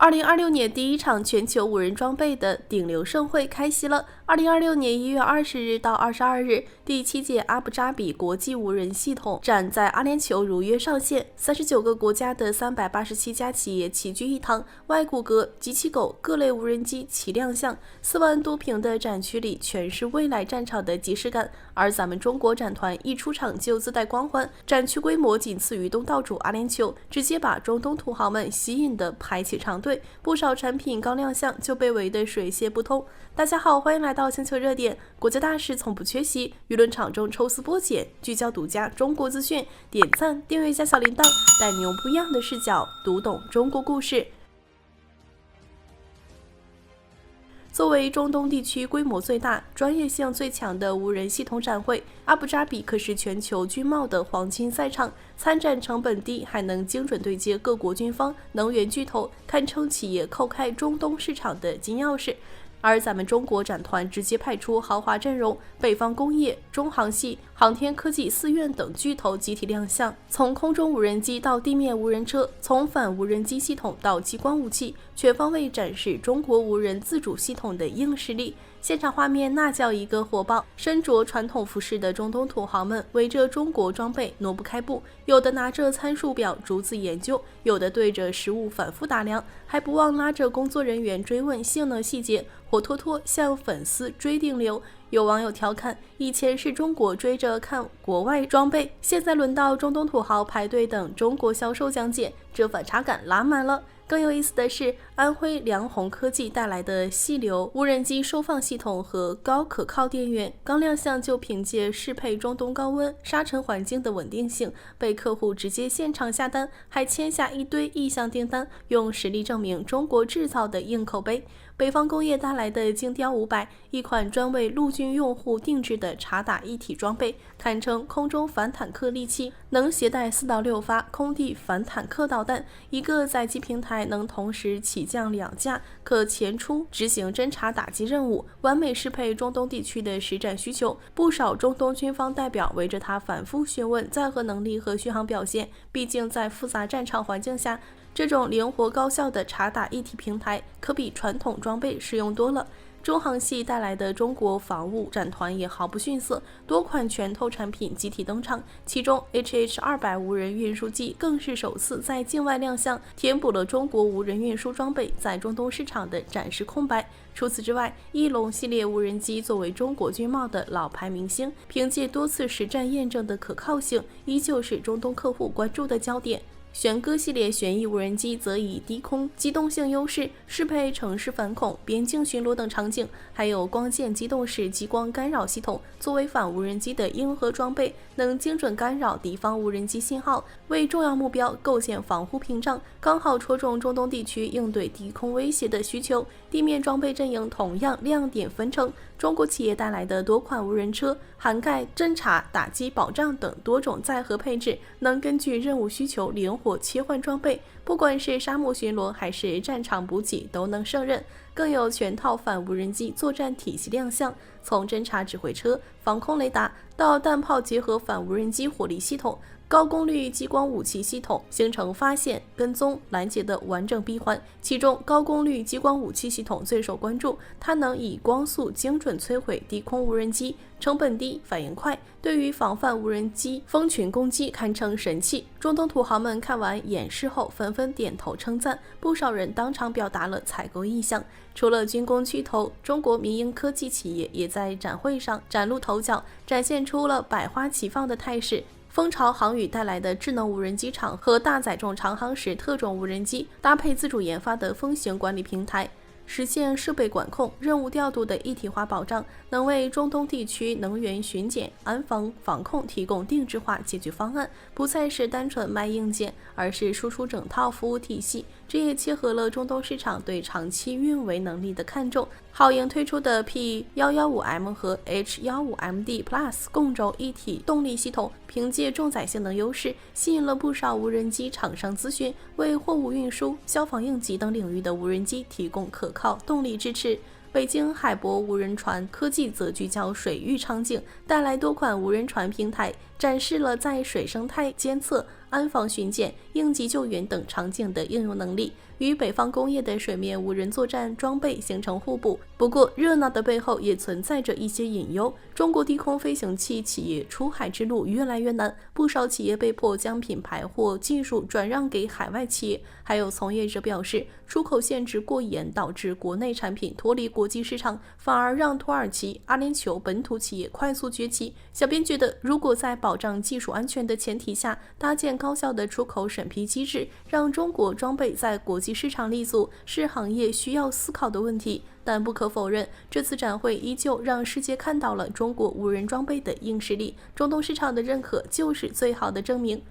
2026年第一場全球無人裝備的頂流盛會開席了。2026年1月20日到22日，第7屆阿布扎比國際無人系統展在阿聯酋如約上線，39個國家的387家企業齊聚一堂，外骨骼、機器狗、各類無人機齊亮相，4萬多平的展區裡全是未來戰場的即視感。而咱們中國展團一出場就自帶光環，展區規模僅次於東道主阿聯酋，直接把中東土豪們吸引的排起長隊，不少產品剛亮相就被圍得水泄不通。大家好，歡迎來到星球熱點，國家大事從不缺席，輿論場中抽絲剝繭，聚焦獨家中國資訊，點讚、訂閱加小鈴鐺，帶你用不一樣的視角讀懂中國故事。作為中東地區規模最大、專業性最強的無人系統展會，阿布扎比可是全球軍貿的黃金賽場，參展成本低，還能精準對接各國軍方、能源巨頭，堪稱企業叩開中東市場的金鑰匙。而咱們中國展團直接派出豪華陣容，北方工業、中航系、航天科技4院等巨頭集體亮相，從空中無人機到地面無人車，從反無人機系統到激光武器，全方位展示中國無人自主系統的硬實力。現場畫面那叫一個火爆，身着傳統服飾的中東土豪們圍着中國裝備挪不開步，有的拿着參數表逐字研究，有的對着實物反覆打量，還不忘拉着工作人員追問性能細節，活脫脫向粉絲追頂流。有網友調侃，以前是中國追着看國外裝備，現在輪到中東土豪排隊等中國銷售講解，這反差感拉滿了。更有意思的是，安徽梁宏科技帶來的細流無人機收放系統和高可靠電源，剛亮相就憑借適配中東高溫沙塵環境的穩定性，被客戶直接現場下單，還簽下一堆意向訂單，用實力證明中國制造的硬口碑。北方工業帶來的精雕500，一款專為陸軍用戶定制的察打一體裝備，堪稱空中反坦克利器，能攜帶4到6發空地反坦克導彈，一個載機平台能同時起降2架，可前出執行偵察打擊任務，完美適配中東地區的實戰需求。不少中東軍方代表圍着它反覆詢問載荷能力和續航表現，畢竟在複雜戰場環境下，這種靈活高效的察打一體平台可比傳統裝備實用多了。中航系帶來的中國防務展團也毫不遜色，多款拳頭產品集體登場，其中 HH-200 無人運輸機更是首次在境外亮相，填補了中國無人運輸裝備在中東市場的展示空白。除此之外，翼龍系列無人機作為中國軍貿的老牌明星，憑借多次實戰驗證的可靠性，依舊是中東客戶關注的焦點。玄鴿系列旋翼無人機則以低空機動性優勢，適配城市反恐、邊境巡邏等場景，還有光線機動式激光干擾系統，作為反無人機的硬核裝備，能精準干擾敵方無人機信號，為重要目標構建防護屏障，剛好戳中中東地區應對低空威脅的需求。地面裝備陣營同樣亮點紛呈，中國企業帶來的多款無人車，涵蓋偵察、打擊、保障等多種載荷配置，能根據任務需求靈活切換裝備，不管是沙漠巡邏還是戰場補給都能勝任。更有全套反無人機作戰體系亮相，從偵察指揮車、防空雷達到彈炮結合反無人機火力系統、高功率激光武器系統，形成發現、跟蹤、攔截的完整閉環。其中高功率激光武器系統最受關注，它能以光速精準摧毀低空無人機，成本低，反應快，對於防範無人機蜂群攻擊堪稱神器。中東土豪們看完演示後紛紛點頭稱讚，不少人當場表達了採購意向。除了軍工巨頭，中國民營科技企業也在展會上嶄露頭角，展現出了百花齊放的態勢。蜂巢航宇帶來的智能無人機場和大載重長航時特種無人機，搭配自主研發的風行管理平台，實現設備管控、任務調度的一體化保障，能為中東地區能源巡檢、安防、防控提供定制化解決方案，不再是單純賣硬件，而是輸出整套服務體系。這也切合了中東市場對長期運維能力的看重。皓影推出的 P115M 和 H15MD Plus 共軸一體動力系統，憑借重載性能優勢，吸引了不少無人機廠商諮詢，為貨物運輸、消防應急等領域的無人機提供可靠動力支持。北京海博無人船科技則聚焦水域場景，帶來多款無人船平台，展示了在水生態監測、安防巡檢、應急救援等場景的應用能力，與北方工業的水面無人作戰裝備形成互補。不過，熱鬧的背後也存在着一些隱憂。中國低空飛行器企業出海之路越來越難，不少企業被迫將品牌或技術轉讓給海外企業。還有從業者表示，出口限制過嚴，導致國內產品脫離國際市場，反而讓土耳其、阿聯酋本土企業快速崛起。小編覺得，如果在保障技術安全的前提下，搭建高效的出口審批機制，讓中國裝備在國際市場立足，是行業需要思考的問題。但不可否認，這次展會依舊讓世界看到了中國無人裝備的硬實力，中東市場的認可就是最好的證明。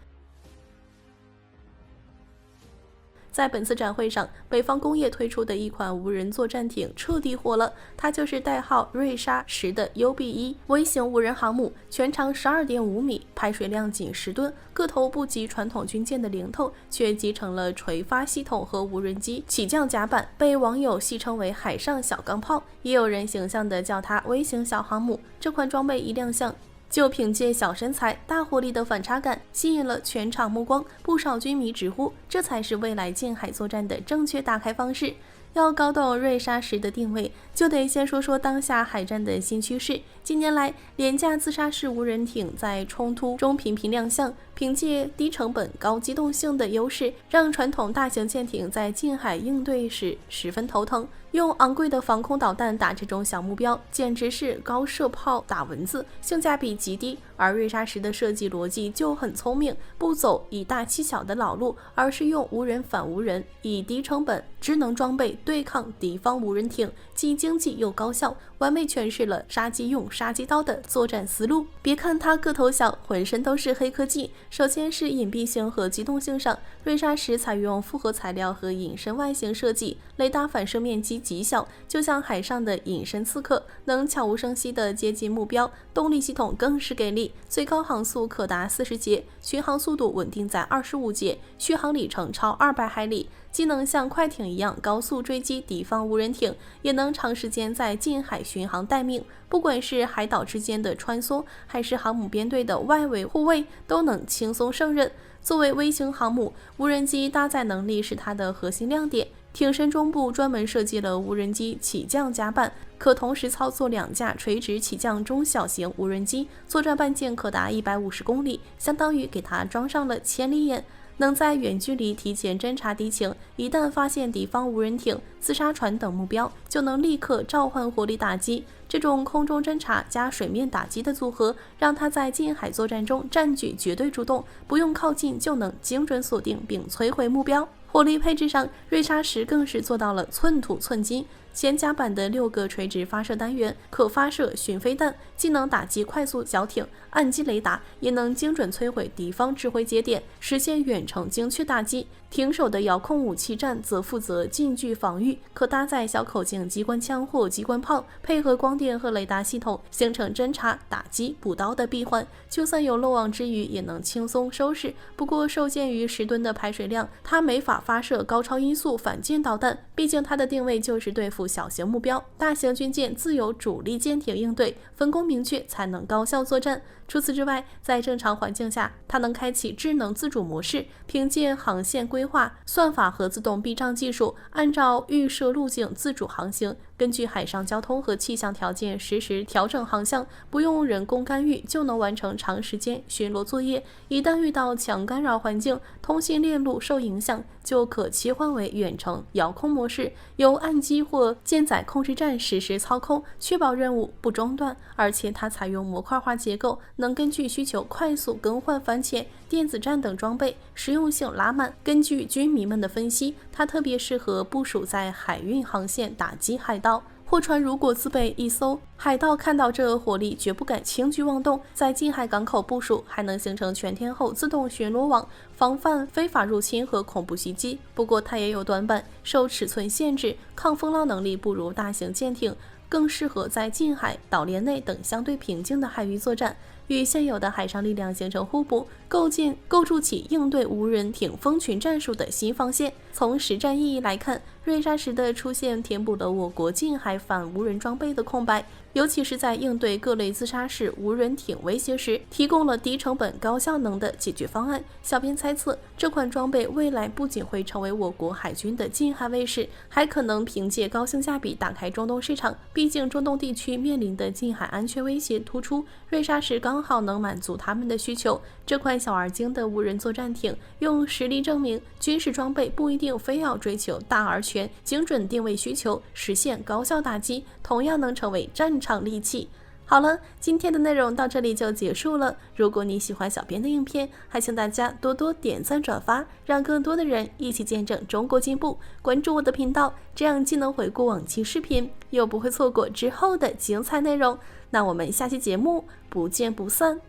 在本次展會上，北方工業推出的一款無人作戰艇徹底火了，它就是代號瑞莎10的 UB1 微型無人航母，全長12.5米，排水量僅10噸，個頭不及傳統軍艦的零頭，卻集成了垂發系統和無人機起降甲板，被網友戲稱為海上小鋼炮，也有人形象地叫它微型小航母。這款裝備一亮相，就憑借小身材、大火力的反差感，吸引了全場目光。不少軍迷直呼，這才是未來近海作戰的正確打開方式。要搞懂瑞莎10的定位，就得先說說當下海戰的新趨勢。近年來，廉價自殺式無人艇在衝突中頻頻亮相，憑借低成本、高機動性的優勢，讓傳統大型艦艇在近海應對時十分頭疼。用昂貴的防空導彈打這種小目標，簡直是高射炮打蚊子，性價比極低。而瑞莎10的設計邏輯就很聰明，不走以大欺小的老路，而是用無人反無人，以低成本、智能裝備對抗敵方無人艇，既經濟又高效，完美詮釋了殺雞用杀雞刀的作戰思路。別看它個頭小，渾身都是黑科技。首先是隱蔽性和機動性上，瑞莎10採用複合材料和隱身外形設計，雷達反射面積極小，就像海上的隱身刺客，能悄無聲息地接近目標。動力系統更是給力，最高航速可達40節，巡航速度穩定在25節，續航里程超200海里。既能像快艇一樣高速追擊敵方無人艇，也能長時間在近海巡航待命。不管是海島之間的穿梭，還是航母編隊的外圍護衛，都能輕鬆勝任。作為微型航母，無人機搭載能力是它的核心亮點。艇身中部專門設計了無人機起降甲板，可同時操作2架垂直起降中小型無人機，作戰半徑可達150公里，相當於給它裝上了千里眼，能在遠距離提前偵察敵情，一旦發現敵方無人艇、自殺船等目標，就能立刻召喚火力打擊。這種空中偵察加水面打擊的組合，讓它在近海作戰中佔據絕對主動，不用靠近就能精準鎖定並摧毀目標。火力配置上，瑞莎10更是做到了寸土寸金。前甲板的6個垂直發射單元可發射巡飛彈，既能打擊快速小艇、岸基雷達，也能精準摧毀敵方指揮節點，實現遠程精確打擊。艇手的遙控武器站則負責近距防禦，可搭載小口徑機關槍或機關炮，配合光電和雷達系統，形成偵察、打擊、補刀的閉環。就算有漏網之魚，也能輕鬆收拾。不過受限於10噸的排水量，它沒法發射高超音速反艦導彈，畢竟它的定位就是對付小型目標，大型軍艦自有主力艦艇應對，分工明確才能高效作戰。除此之外，在正常環境下，它能開啟智能自主模式，憑借航線規劃、算法和自動避障技術，按照預設路徑自主航行，根據海上交通和氣象條件實時調整航向，不用人工干預就能完成長時間巡邏作業。一旦遇到強干擾環境，通信鏈路受影響，就可切換為遠程遙控模式，由岸基或艦載控制站實時操控，確保任務不中斷。而且它採用模塊化結構，能根據需求快速更換反潛、電子戰等裝備，實用性拉滿。根據軍迷們的分析，它特別適合部署在海運航線打擊海盜。貨船如果自備一艘，海盜看到這火力絕不敢輕舉妄動，在近海港口部署，還能形成全天候自動巡邏網，防範非法入侵和恐怖襲擊。不過它也有短板，受尺寸限制，抗風浪能力不如大型艦艇，更適合在近海、島鏈內等相對平靜的海域作戰。與現有的海上力量形成互補，構築起應對無人艇蜂群戰術的新防線。從實戰意義來看，瑞沙石的出現填補了我國近海反無人裝備的空白，尤其是在應對各類自殺式無人艇威脅時，提供了低成本高效能的解決方案。小編猜測，這款裝備未來不僅會成為我國海軍的近海衛士，還可能憑借高性價比打開中東市場。畢竟中東地區面臨的近海安全威脅突出，瑞沙石剛好能滿足他們的需求。這款小而精的無人作戰艇，用實力證明軍事裝備不一定非要追求大而全，精準定位需求，實現高效打擊，同樣能成為戰場利器。好了，今天的內容到這裡就結束了。如果你喜歡小編的影片，還請大家多多點讚轉發，讓更多的人一起見證中國進步。關注我的頻道，這樣既能回顧往期視頻，又不會錯過之後的精彩內容。那我們下期節目不見不散。